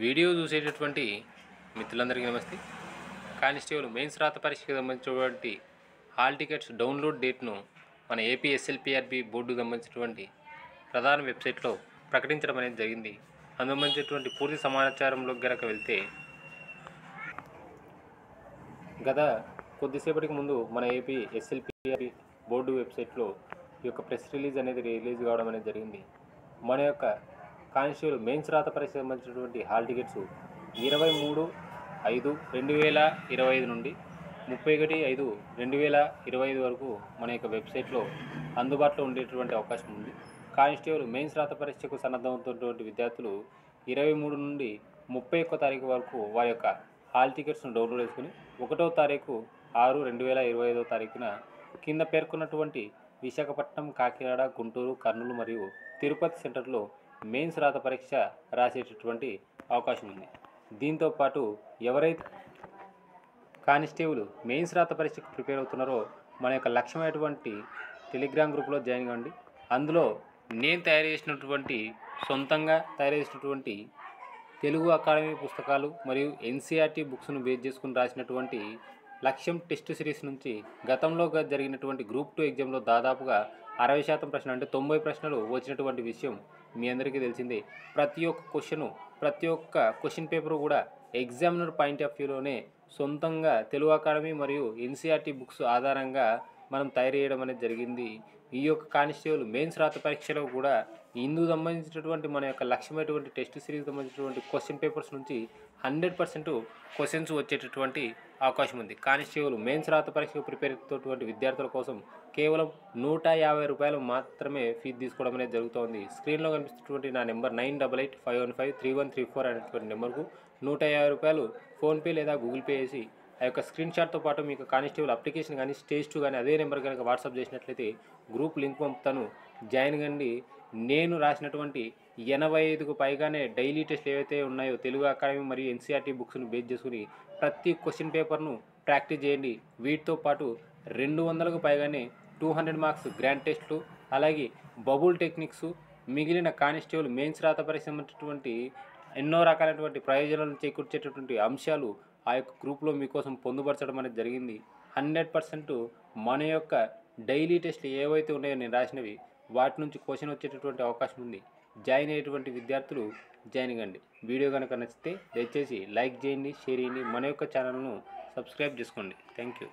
Video చూసేటటువంటి మిత్రులందరికీ నమస్తే. కానిస్టేబుల్ మెయిన్స్ రాత పరీక్షకు సంబంధించినటువంటి హాల్ టికెట్స్ డౌన్లోడ్ డేట్ను మన ఏపీ ఎస్ఎల్పిఆర్బి బోర్డుకు సంబంధించినటువంటి ప్రధాన వెబ్సైట్లో ప్రకటించడం అనేది జరిగింది. అందుకు సంబంధించినటువంటి పూర్తి సమాచారంలోకి గనక వెళ్తే, గత కొద్దిసేపటికి ముందు మన ఏపీ ఎస్ఎల్పిఆర్బి బోర్డు వెబ్సైట్లో ఈ యొక్క ప్రెస్ రిలీజ్ అనేది రిలీజ్ కావడం అనేది జరిగింది. మన యొక్క కానిస్టేబుల్ మెయిన్స్ రాత పరీక్షకు సంబంధించినటువంటి హాల్ టికెట్స్ 23/5/2025 నుండి 31/5/2025 వరకు మన యొక్క వెబ్సైట్లో అందుబాటులో ఉండేటువంటి అవకాశం ఉంది. కానిస్టేబుల్ మెయిన్స్ రాత పరీక్షకు సన్నద్ధమవుతున్నటువంటి విద్యార్థులు 23 నుండి 31 తారీఖు వరకు వారి యొక్క హాల్ టికెట్స్ను డౌన్లోడ్ చేసుకుని 1వ తారీఖు 6/2025 తారీఖున కింద పేర్కొన్నటువంటి విశాఖపట్నం, కాకినాడ, గుంటూరు, కర్నూలు మరియు తిరుపతి సెంటర్లో మెయిన్స్ రాత పరీక్ష రాసేటటువంటి అవకాశం ఉంది. దీంతో పాటు ఎవరైతే కానిస్టేబుల్ మెయిన్స్ రాత పరీక్షకు ప్రిపేర్ అవుతున్నారో మన యొక్క లక్ష్యమైనటువంటి టెలిగ్రామ్ గ్రూప్లో జాయిన్ కాండి. అందులో నేను సొంతంగా తయారు చేసినటువంటి తెలుగు అకాడమీ పుస్తకాలు మరియు ఎన్సీఆర్టీ బుక్స్ను బేస్ చేసుకుని రాసినటువంటి లక్ష్యం టెస్ట్ సిరీస్ నుంచి గతంలో జరిగినటువంటి గ్రూప్ 2 ఎగ్జామ్లో దాదాపుగా 60% ప్రశ్నలు, అంటే 90 ప్రశ్నలు వచ్చినటువంటి విషయం మీ అందరికీ తెలిసిందే. ప్రతి ఒక్క క్వశ్చన్ పేపర్ కూడా ఎగ్జామినర్ పాయింట్ ఆఫ్ వ్యూలోనే సొంతంగా తెలుగు అకాడమీ మరియు ఎన్సీఆర్టీ బుక్స్ ఆధారంగా మనం తయారు చేయడం అనేది జరిగింది. ఈ యొక్క కానిస్టేబుల్ మెయిన్స్ రాత పరీక్షలో కూడా ఇందుకు సంబంధించినటువంటి మన యొక్క లక్ష్యమైనటువంటి టెస్ట్ సిరీస్ సంబంధించినటువంటి క్వశ్చన్ పేపర్స్ నుంచి 100% క్వశ్చన్స్ వచ్చేటటువంటి అవకాశం ఉంది. కానిస్టేబుల్ మెయిన్స్ రాత పరీక్షకు ప్రిపేర్ అవుతున్నటువంటి విద్యార్థుల కోసం కేవలం 150 రూపాయలు మాత్రమే ఫీజు తీసుకోవడం అనేది జరుగుతోంది. స్క్రీన్లో కనిపిస్తున్నటువంటి నా నెంబర్ 9885153134 అనేటువంటి నెంబర్కు 150 రూపాయలు ఫోన్పే లేదా గూగుల్ పే చేసి ఆ యొక్క స్క్రీన్ షాట్తో పాటు మీకు కానిస్టేబుల్ అప్లికేషన్ కానీ స్టేజ్ 2 కానీ అదే నెంబర్ కనుక వాట్సాప్ చేసినట్లయితే గ్రూప్ లింక్ పంపుతాను, జాయిన్ కండి. నేను రాసినటువంటి 85కు పైగానే డైలీ టెస్ట్లు ఏవైతే ఉన్నాయో తెలుగు అకాడమీ మరియు ఎన్సీఆర్టీ బుక్స్ను బేస్ చేసుకుని ప్రతి క్వశ్చన్ పేపర్ను ప్రాక్టీస్ చేయండి. వీటితో పాటు 200కు పైగానే 200 మార్క్స్ గ్రాండ్ టెస్ట్లు, అలాగే బబుల్ టెక్నిక్స్, మిగిలిన కానిస్టేబుల్ మెయిన్స్ రాత పరీక్షటువంటి ఎన్నో రకాలైనటువంటి ప్రయోజనాలను చేకూర్చేటటువంటి అంశాలు ఆ యొక్క గ్రూప్లో మీకోసం పొందుపరచడం అనేది జరిగింది. 100% మన యొక్క డైలీ టెస్ట్లు ఏవైతే ఉన్నాయో నేను రాసినవి వాటి నుంచి క్వశ్చన్ వచ్చేటటువంటి అవకాశం ఉంది. జాయిన్ అయ్యేటువంటి విద్యార్థులు జాయిన్ కండి. వీడియో కనుక నచ్చితే దయచేసి లైక్ చేయండి, షేర్ చేయండి, మన యొక్క ఛానల్ను సబ్స్క్రైబ్ చేసుకోండి. Thank you.